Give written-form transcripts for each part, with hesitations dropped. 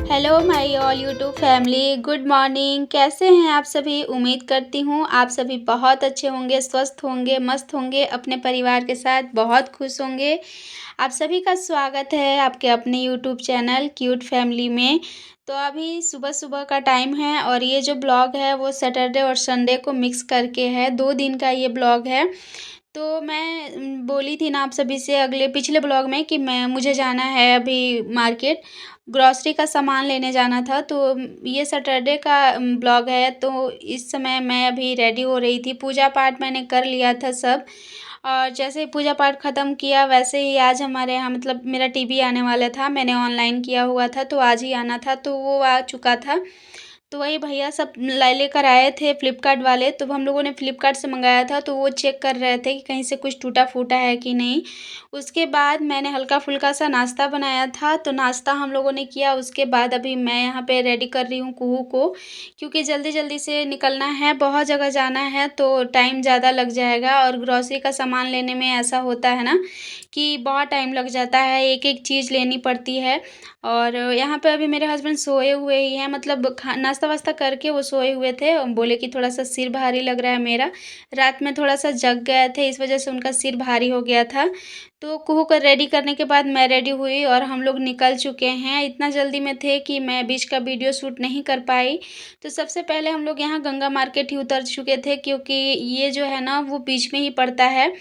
Hello my all YouTube family, good morning. कैसे हैं आप सभी? उम्मीद करती हूँ आप सभी बहुत अच्छे होंगे, स्वस्थ होंगे, मस्त होंगे, अपने परिवार के साथ बहुत खुश होंगे। आप सभी का स्वागत है आपके अपने यूट्यूब चैनल क्यूट फैमिली में। तो अभी सुबह-सुबह का टाइम है और ये जो ब्लॉग है वो सैटरडे और संडे को मिक्स करके है, 2 दिन का ये ब्लॉग है। तो मैं बोली थी ना आप सभी से अगले पिछले ब्लॉग में कि मुझे जाना है अभी मार्केट, ग्रॉसरी का सामान लेने जाना था। तो ये सैटरडे का ब्लॉग है। तो इस समय मैं अभी रेडी हो रही थी, पूजा-पाठ मैंने कर लिया था सब। और जैसे ही पूजा-पाठ ख़त्म किया वैसे ही आज हमारे यहाँ मतलब मेरा टीवी आने वाला था, मैंने ऑनलाइन किया हुआ था तो आज ही आना था, तो वो आ चुका था। तो वही भैया सब लेकर आए थे फ्लिपकार्ट वाले, तो हम लोगों ने फ्लिपकार्ट से मंगाया था, तो वो चेक कर रहे थे कि कहीं से कुछ टूटा-फूटा है कि नहीं। उसके बाद मैंने हल्का-फुल्का सा नाश्ता बनाया था, तो नाश्ता हम लोगों ने किया। उसके बाद अभी मैं यहाँ पे रेडी कर रही हूँ कुहू को, क्योंकि जल्दी-जल्दी से निकलना है, बहुत जगह जाना है, तो टाइम ज़्यादा लग जाएगा। और ग्रॉसरी का सामान लेने में ऐसा होता है ना कि बहुत टाइम लग जाता है, एक-एक चीज़ लेनी पड़ती है। और यहाँ पे अभी मेरे हस्बैंड सोए हुए ही हैं, मतलब खा नाश्ता-वास्ता करके वो सोए हुए थे। बोले कि थोड़ा-सा सिर भारी लग रहा है मेरा, रात में थोड़ा-सा जग गए थे, इस वज़ह से उनका सिर भारी हो गया था। तो कुहू को रेडी करने के बाद मैं रेडी हुई और हम लोग निकल चुके हैं। इतना जल्दी में थे कि मैं बीच का वीडियो शूट नहीं कर पाई। तो सबसे पहले हम लोग यहाँ गंगा मार्केट ही उतर चुके थे, क्योंकि ये जो है ना वो बीच में ही पड़ता है।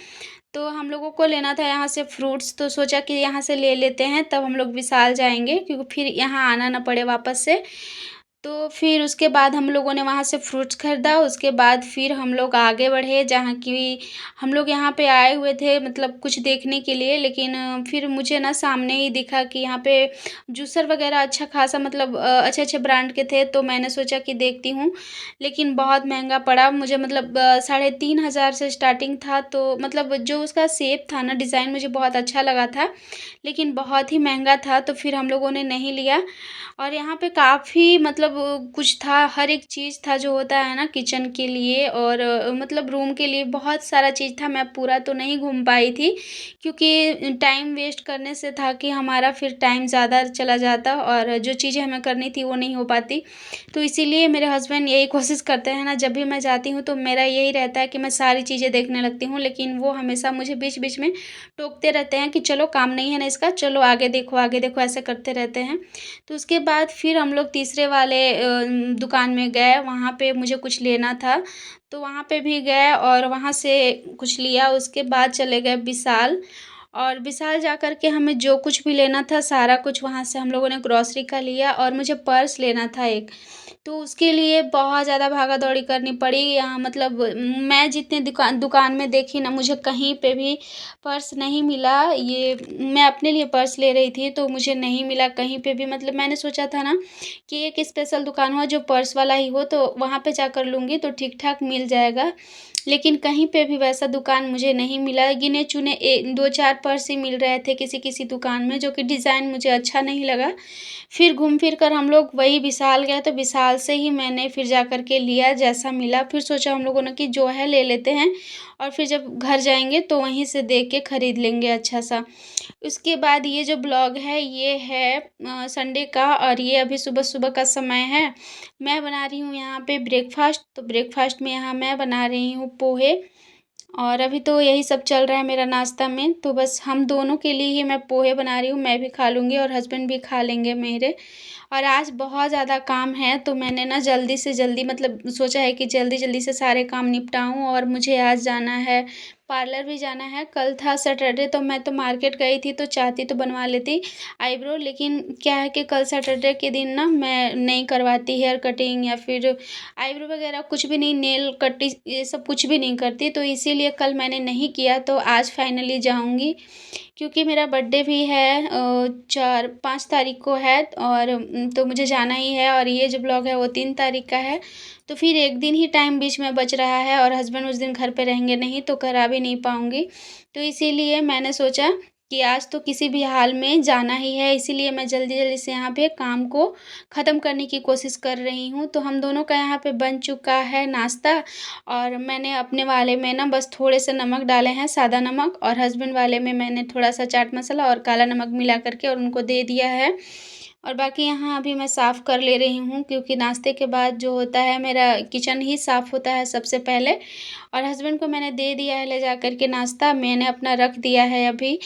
तो हम लोगों को लेना था यहाँ से फ्रूट्स, तो सोचा कि यहाँ से ले लेते हैं, तब हम लोग विशाल जाएँगे, क्योंकि फिर यहाँ आना ना पड़े वापस से। तो फिर उसके बाद हम लोगों ने वहाँ से फ्रूट्स खरीदा, उसके बाद फिर हम लोग आगे बढ़े, जहाँ की हम लोग यहाँ पे आए हुए थे मतलब कुछ देखने के लिए। लेकिन फिर मुझे ना सामने ही दिखा कि यहाँ पे जूसर वग़ैरह अच्छा खासा मतलब अच्छे-अच्छे ब्रांड के थे, तो मैंने सोचा कि देखती हूँ। लेकिन बहुत महँगा पड़ा मुझे, मतलब 3,500 से स्टार्टिंग था। तो मतलब जो उसका शेप था ना, डिज़ाइन मुझे बहुत अच्छा लगा था, लेकिन बहुत ही महँगा था, तो फिर हम लोगों ने नहीं लिया। और यहाँ पे काफ़ी मतलब कुछ था, हर एक चीज़ था जो होता है ना किचन के लिए और मतलब रूम के लिए बहुत सारा चीज़ था। मैं पूरा तो नहीं घूम पाई थी, क्योंकि टाइम वेस्ट करने से था कि हमारा फिर टाइम ज़्यादा चला जाता और जो चीज़ें हमें करनी थी वो नहीं हो पाती। तो इसीलिए मेरे हस्बैंड यही कोशिश करते हैं ना, जब भी मैं जाती हूँ तो मेरा यही रहता है कि मैं सारी चीज़ें देखने लगती हूँ, लेकिन वो हमेशा मुझे बीच-बीच में टोकते रहते हैं कि चलो काम नहीं है ना इसका, चलो आगे देखो, ऐसे करते रहते हैं। तो उसके बाद फिर हम लोग तीसरे वाले दुकान में गए, वहाँ पे मुझे कुछ लेना था, तो वहाँ पे भी गए और वहाँ से कुछ लिया। उसके बाद चले गए विशाल, और विशाल जा कर के हमें जो कुछ भी लेना था सारा कुछ वहाँ से हम लोगों ने ग्रॉसरी का लिया। और मुझे पर्स लेना था एक, तो उसके लिए बहुत ज़्यादा भागा-दौड़ी करनी पड़ी। यहाँ मतलब मैं जितने दुकान में देखी ना, मुझे कहीं पे भी पर्स नहीं मिला। ये मैं अपने लिए पर्स ले रही थी, तो मुझे नहीं मिला कहीं पे भी। मतलब मैंने सोचा था ना कि एक स्पेशल दुकान हो जो पर्स वाला ही हो, तो वहाँ पे जाकर लूँगी तो ठीक-ठाक मिल जाएगा। लेकिन कहीं पे भी वैसा दुकान मुझे नहीं मिला। गिने-चुने 2-4 पर्स ही मिल रहे थे किसी-किसी दुकान में, जो कि डिज़ाइन मुझे अच्छा नहीं लगा। फिर घूम फिर कर हम लोग वही विशाल गए, तो विशाल से ही मैंने फिर जा कर के लिया जैसा मिला। फिर सोचा हम लोगों ने कि जो है ले लेते हैं, और फिर जब घर जाएँगे तो वहीं से देख के खरीद लेंगे अच्छा-सा। उसके बाद ये जो ब्लॉग है ये है संडे का, और ये अभी सुबह-सुबह का समय है। मैं बना रही हूँ यहाँ पे ब्रेकफ़ास्ट, तो ब्रेकफ़ास्ट में यहाँ मैं बना रही हूँ पोहे। और अभी तो यही सब चल रहा है मेरा नाश्ता में, तो बस हम दोनों के लिए ही मैं पोहे बना रही हूँ, मैं भी खा लूँगी और हस्बैंड भी खा लेंगे मेरे। और आज बहुत ज़्यादा काम है, तो मैंने ना जल्दी से जल्दी मतलब सोचा है कि जल्दी-जल्दी से सारे काम निपटाऊँ। और मुझे आज जाना है, पार्लर भी जाना है। कल था सैटरडे, तो मैं तो मार्केट गई थी, तो चाहती तो बनवा लेती आईब्रो, लेकिन क्या है कि कल सैटरडे के दिन ना मैं नहीं करवाती हेयर कटिंग या फिर आईब्रो वगैरह, कुछ भी नहीं, नेल कटिंग ये सब कुछ भी नहीं करती, तो इसीलिए कल मैंने नहीं किया। तो आज फाइनली जाऊँगी, क्योंकि मेरा बर्थडे भी है 4-5 तारीख को है, और तो मुझे जाना ही है। और ये जो ब्लॉग है वो 3 तारीख का है, तो फिर 1 दिन ही टाइम बीच में बच रहा है, और हस्बैंड उस दिन घर पे रहेंगे नहीं, तो करा भी नहीं पाऊँगी। तो इसीलिए मैंने सोचा कि आज तो किसी भी हाल में जाना ही है, इसीलिए मैं जल्दी-जल्दी से यहाँ पे काम को ख़त्म करने की कोशिश कर रही हूँ। तो हम दोनों का यहाँ पे बन चुका है नाश्ता, और मैंने अपने वाले में ना बस थोड़े से नमक डाले हैं, सादा नमक, और हस्बैंड वाले में मैंने थोड़ा-सा चाट मसाला और काला नमक मिला कर के और उनको दे दिया है। और बाकी यहाँ अभी मैं साफ़ कर ले रही हूँ क्योंकि नाश्ते के बाद जो होता है मेरा किचन ही साफ़ होता है सबसे पहले। और हस्बैंड को मैंने दे दिया है ले जा कर के नाश्ता, मैंने अपना रख दिया है अभी।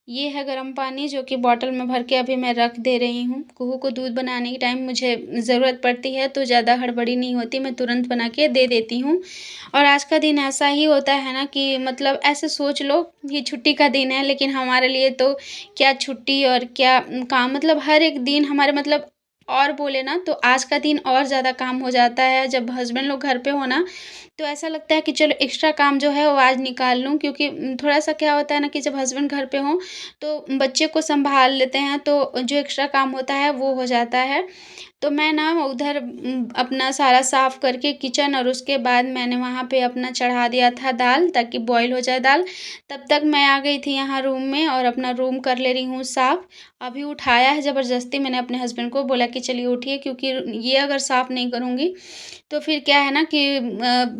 ये है गर्म पानी जो कि बॉटल में भर के अभी मैं रख दे रही हूँ। कुहू को दूध बनाने के टाइम मुझे ज़रूरत पड़ती है तो ज़्यादा हड़बड़ी नहीं होती, मैं तुरंत बना के दे देती हूँ। और आज का दिन ऐसा ही होता है ना कि मतलब ऐसे सोच लो ये छुट्टी का दिन है, लेकिन हमारे लिए तो क्या छुट्टी और क्या काम, मतलब हर एक दिन हमारे मतलब, और बोले ना तो आज का दिन और ज़्यादा काम हो जाता है। जब हस्बैंड लोग घर पे हो ना, तो ऐसा लगता है कि चलो एक्स्ट्रा काम जो है वो आज निकाल लूँ, क्योंकि थोड़ा-सा क्या होता है ना कि जब हस्बैंड घर पे हों, तो बच्चे को सँभाल लेते हैं, तो जो एक्स्ट्रा काम होता है वो हो जाता है। तो मैं ना उधर अपना सारा साफ़ करके किचन, और उसके बाद मैंने वहाँ पे अपना चढ़ा दिया था दाल, ताकि बॉयल हो जाए दाल। तब तक मैं आ गई थी यहाँ रूम में और अपना रूम कर ले रही हूँ साफ़। अभी उठाया है ज़बरदस्ती मैंने अपने हस्बैंड को, बोला कि चलिए उठिए, क्योंकि ये अगर साफ़ नहीं करूँगी तो फिर क्या है ना कि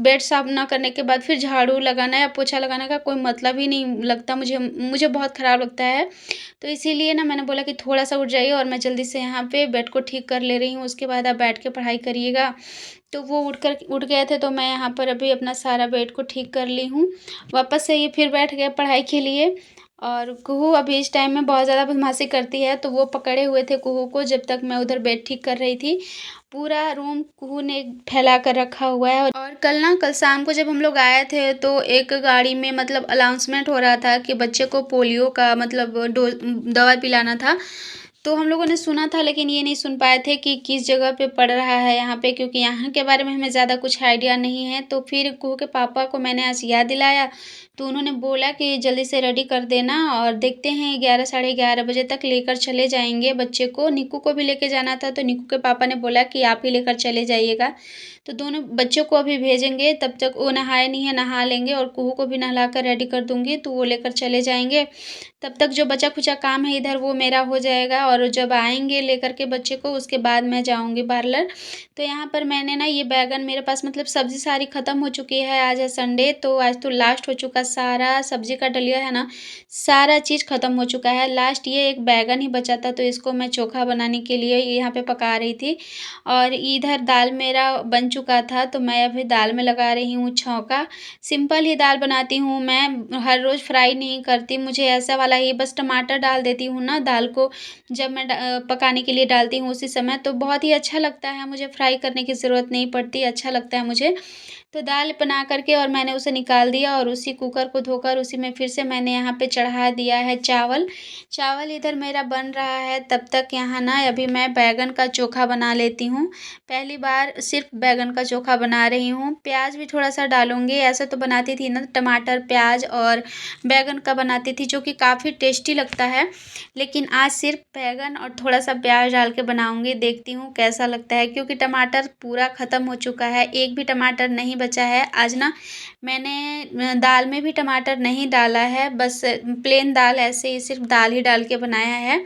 बेड साफ़ ना करने के बाद फिर झाड़ू लगाना या पोछा लगाने का कोई मतलब ही नहीं लगता मुझे, मुझे बहुत ख़राब लगता है। तो इसीलिए ना मैंने बोला कि थोड़ा-सा उठ जाइए, और मैं जल्दी से यहाँ पे बेड को ठीक कर ले रही हूँ, उसके बाद आप बैठ के पढ़ाई करिएगा। तो वो उठ गए थे, तो मैं यहाँ पर अभी अपना सारा बेड को ठीक कर ली हूँ। वापस से ये फिर बैठ गए पढ़ाई के लिए। और कुहू अभी इस टाइम में बहुत ज़्यादा बदमाशी करती है, तो वो पकड़े हुए थे कुहू को जब तक मैं उधर बेड ठीक कर रही थी। पूरा रूम कुहू ने फैला कर रखा हुआ है। और कल शाम को जब हम लोग आए थे, तो एक गाड़ी में मतलब अनाउंसमेंट हो रहा था कि बच्चे को पोलियो का मतलब दवा पिलाना था। तो हम लोगों ने सुना था, लेकिन ये नहीं सुन पाए थे कि किस जगह पे पड़ रहा है यहाँ पे, क्योंकि यहाँ के बारे में हमें ज़्यादा कुछ आइडिया नहीं है। तो फिर कुहू के पापा को मैंने आज याद दिलाया, तो उन्होंने बोला कि जल्दी से रेडी कर देना, और देखते हैं 11 साढ़े 11 बजे तक लेकर चले जाएंगे बच्चे को। निक्कू को भी लेके जाना था, तो निक्कू के पापा ने बोला कि आप ही लेकर चले जाइएगा। तो दोनों बच्चों को अभी भेजेंगे, तब तक वो नहाए नहीं है, नहा लेंगे, और कुहू को भी नहला कर रेडी कर दूँगी, तो वो लेकर चले जाएँगे। तब तक जो बचा-खुचा काम है इधर वो मेरा हो जाएगा, और जब आएँगे लेकर के बच्चे को, उसके बाद मैं जाऊँगी पार्लर। तो यहाँ पर मैंने ना ये बैंगन, मेरे पास मतलब सब्ज़ी सारी ख़त्म हो चुकी है, आज है संडे, तो आज तो लास्ट हो चुका सारा सब्ज़ी का डलिया है ना, सारा चीज़ ख़त्म हो चुका है। लास्ट ये एक बैंगन ही बचा था, तो इसको मैं चोखा बनाने के लिए यहाँ पे पका रही थी। और इधर दाल मेरा बन चुका था, तो मैं अभी दाल में लगा रही हूँ छौंका। सिंपल ही दाल बनाती हूँ मैं, हर रोज़ फ्राई नहीं करती, मुझे ऐसा वाला ही बस टमाटर डाल देती हूँ ना दाल को, जब मैं पकाने के लिए डालती हूँ उसी समय, तो बहुत ही अच्छा लगता है, मुझे फ्राई करने की ज़रूरत नहीं पड़ती, अच्छा लगता है मुझे। तो दाल बना कर के और मैंने उसे निकाल दिया, और उसी कुकर को धोकर उसी में फिर से मैंने यहाँ पे चढ़ा दिया है चावल। चावल इधर मेरा बन रहा है, तब तक यहाँ ना अभी मैं बैंगन का चोखा बना लेती हूँ। पहली बार सिर्फ बैंगन का चोखा बना रही हूँ, प्याज भी थोड़ा-सा डालूँगी, ऐसे तो बनाती थी ना टमाटर, प्याज और बैंगन का बनाती थी, जो कि काफ़ी टेस्टी लगता है। लेकिन आज सिर्फ बैंगन और थोड़ा-सा प्याज डाल के बनाऊँगी, देखती हूँ कैसा लगता है, क्योंकि टमाटर पूरा ख़त्म हो चुका है, एक भी टमाटर नहीं बचा है। आज ना मैंने दाल में भी टमाटर नहीं डाला है, बस प्लेन दाल ऐसे ही सिर्फ दाल ही डाल के बनाया है।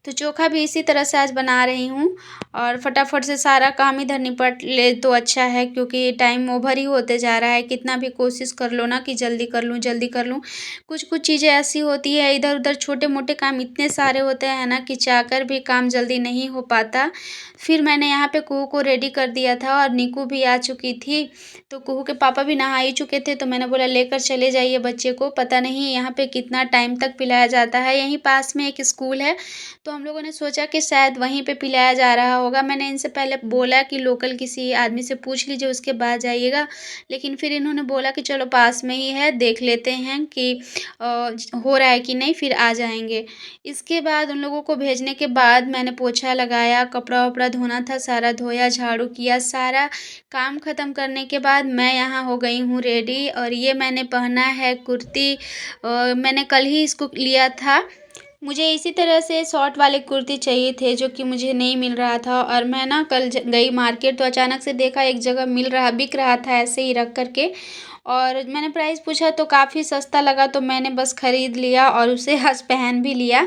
तो चोखा भी इसी तरह से आज बना रही हूँ, और फटाफट से सारा काम इधर निपट ले तो अच्छा है, क्योंकि टाइम ओवर ही होते जा रहा है। कितना भी कोशिश कर लो ना कि जल्दी कर लूँ, जल्दी कर लूँ, कुछ-कुछ चीज़ें ऐसी होती है, इधर-उधर छोटे-मोटे काम इतने सारे होते हैं ना कि चाहकर भी काम जल्दी नहीं हो पाता। फिर मैंने यहाँ पे कुहू को रेडी कर दिया था, और निक्कू भी आ चुकी थी, तो कुहू के पापा भी नहा ही चुके थे, तो मैंने बोला लेकर चले जाइए बच्चे को, पता नहीं यहाँ पे कितना टाइम तक पिलाया जाता है। यहीं पास में एक स्कूल है, तो हम लोगों ने सोचा कि शायद वहीं पे पिलाया जा रहा होगा। मैंने इनसे पहले बोला कि लोकल किसी आदमी से पूछ लीजिए, उसके बाद जाइएगा, लेकिन फिर इन्होंने बोला कि चलो पास में ही है, देख लेते हैं कि हो रहा है कि नहीं, फिर आ जाएँगे। इसके बाद उन लोगों को भेजने के बाद मैंने पोछा लगाया, कपड़ा-वपड़ा धोना था सारा धोया, झाड़ू किया, सारा काम ख़त्म करने के बाद मैं यहाँ हो गई हूँ रेडी। और ये मैंने पहना है कुर्ती, मैंने कल ही इसको लिया था। मुझे इसी तरह से शॉर्ट वाले कुर्ती चाहिए थे, जो कि मुझे नहीं मिल रहा था, और मैं ना कल गई मार्केट, तो अचानक से देखा एक जगह मिल रहा, बिक रहा था ऐसे ही रख कर के, और मैंने प्राइस पूछा तो काफ़ी सस्ता लगा, तो मैंने बस ख़रीद लिया और उसे आज पहन भी लिया।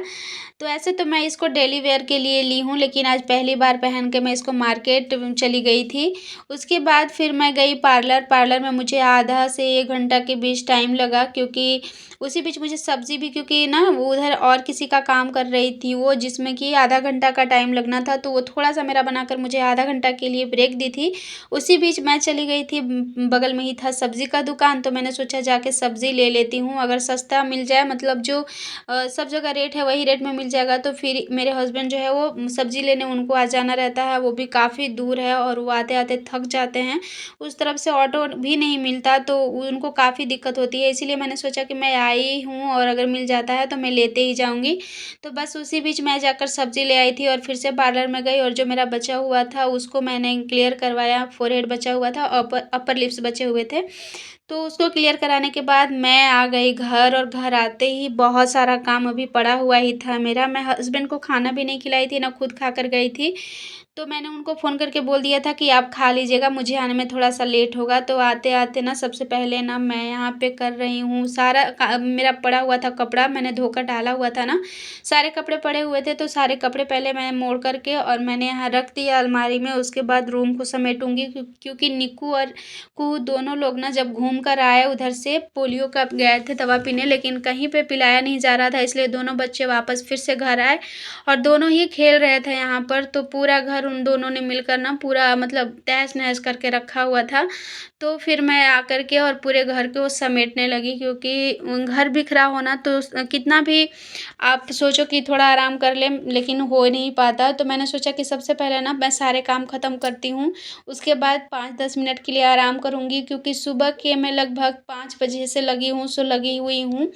तो ऐसे तो मैं इसको डेली वेयर के लिए ली हूँ, लेकिन आज पहली बार पहन के मैं इसको मार्केट चली गई थी। उसके बाद फिर मैं गई पार्लर। पार्लर में मुझे आधा से 1 घंटा के बीच टाइम लगा, क्योंकि उसी बीच मुझे सब्ज़ी भी, क्योंकि ना वो उधर और किसी का काम कर रही थी वो, जिसमें कि आधा घंटा का टाइम लगना था, तो वो थोड़ा-सा मेरा बनाकर मुझे आधा घंटा के लिए ब्रेक दी थी। उसी बीच मैं चली गई थी, बगल में ही था सब्ज़ी का दुकान, तो मैंने सोचा जाके सब्ज़ी ले लेती हूँ, अगर सस्ता मिल जाए, मतलब जो सब जगह रेट है वही रेट में मिल जाएगा। तो फिर मेरे हस्बैंड जो है वो सब्ज़ी लेने उनको आ जाना रहता है, वो भी काफ़ी दूर है और वो आते-आते थक जाते हैं। उस तरफ से ऑटो भी नहीं मिलता, तो उनको काफ़ी दिक्कत होती है, इसीलिए मैंने सोचा कि मैं आई हूँ और अगर मिल जाता है तो मैं लेते ही जाऊँगी। तो बस उसी बीच मैं जाकर सब्ज़ी ले आई थी और फिर से पार्लर में गई और जो मेरा बचा हुआ था उसको मैंने क्लियर करवाया। फ़ोरहेड बचा हुआ था, अपर लिप्स बचे हुए थे। तो उसको क्लियर कराने के बाद मैं आ गई घर, और घर आते ही बहुत सारा काम अभी पड़ा हुआ ही था मेरा। मैं हस्बैंड को खाना भी नहीं खिलाई थी, ना खुद खाकर गई थी। तो मैंने उनको फ़ोन करके बोल दिया था कि आप खा लीजिएगा, मुझे आने में थोड़ा-सा लेट होगा। तो आते-आते ना सबसे पहले ना मैं यहाँ पे कर रही हूँ सारा मेरा पड़ा हुआ था कपड़ा, मैंने धोकर डाला हुआ था ना, सारे कपड़े पड़े हुए थे, तो सारे कपड़े पहले मैंने मोड़ कर के और मैंने यहाँ रख दिया अलमारी में। उसके बाद रूम को समेटूँगी, क्योंकि निक्कू और कुहू दोनों लोग ना जब घूम कर आए उधर से, पोलियो का गए थे दवा पीने, लेकिन कहीं पे पिलाया नहीं जा रहा था, इसलिए दोनों बच्चे वापस फिर से घर आए और दोनों ही खेल रहे थे यहाँ पर। तो पूरा घर उन दोनों ने मिलकर ना पूरा मतलब तहस-नहस करके रखा हुआ था। तो फिर मैं आकर के और पूरे घर को समेटने लगी, क्योंकि घर बिखरा होना तो कितना भी आप सोचो कि थोड़ा आराम कर लें, लेकिन हो नहीं पाता। तो मैंने सोचा कि सबसे पहले ना मैं सारे काम ख़त्म करती हूँ, उसके बाद 5-10 मिनट के लिए आराम करूँगी, क्योंकि सुबह के मैं लगभग 5 बजे से लगी हुई हूँ।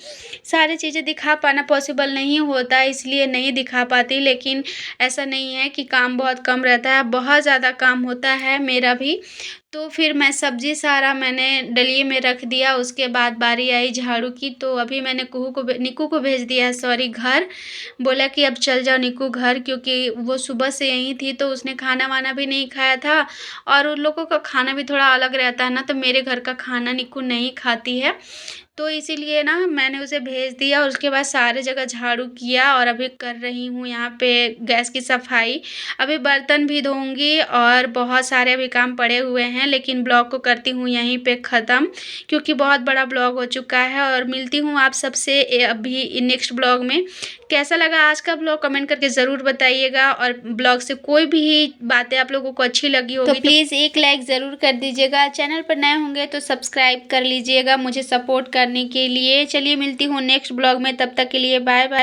सारी चीज़ें दिखा पाना पॉसिबल नहीं होता, इसलिए नहीं दिखा पाती, लेकिन ऐसा नहीं है कि काम बहुत कम रहता है, बहुत ज़्यादा काम होता है मेरा भी। तो फिर मैं सब्ज़ी सारा मैंने डलिये में रख दिया, उसके बाद बारी आई झाड़ू की, तो अभी मैंने निक्कू को भेज दिया है, सॉरी, घर। बोला कि अब चल जाओ निक्कू घर, क्योंकि वो सुबह से यहीं थी, तो उसने खाना-वाना भी नहीं खाया था और उन लोगों का खाना भी थोड़ा अलग रहता है ना, तो मेरे घर का खाना निक्कू नहीं खाती है। तो इसीलिए ना मैंने उसे भेज दिया और उसके बाद सारे जगह झाड़ू किया और अभी कर रही हूँ यहाँ पे गैस की सफाई। अभी बर्तन भी धोऊँगी और बहुत सारे अभी काम पड़े हुए हैं, लेकिन ब्लॉग को करती हूँ यहीं पे ख़त्म, क्योंकि बहुत बड़ा ब्लॉग हो चुका है। और मिलती हूँ आप सबसे अभी नेक्स्ट ब्लॉग में। कैसा लगा आज का ब्लॉग कमेंट करके ज़रूर बताइएगा, और ब्लॉग से कोई भी बातें आप लोगों को अच्छी लगी होगी तो प्लीज़ एक लाइक ज़रूर कर दीजिएगा। चैनल पर नए होंगे तो सब्सक्राइब कर लीजिएगा मुझे सपोर्ट करने के लिए। चलिए मिलती हूँ नेक्स्ट ब्लॉग में, तब तक के लिए बाय बाय।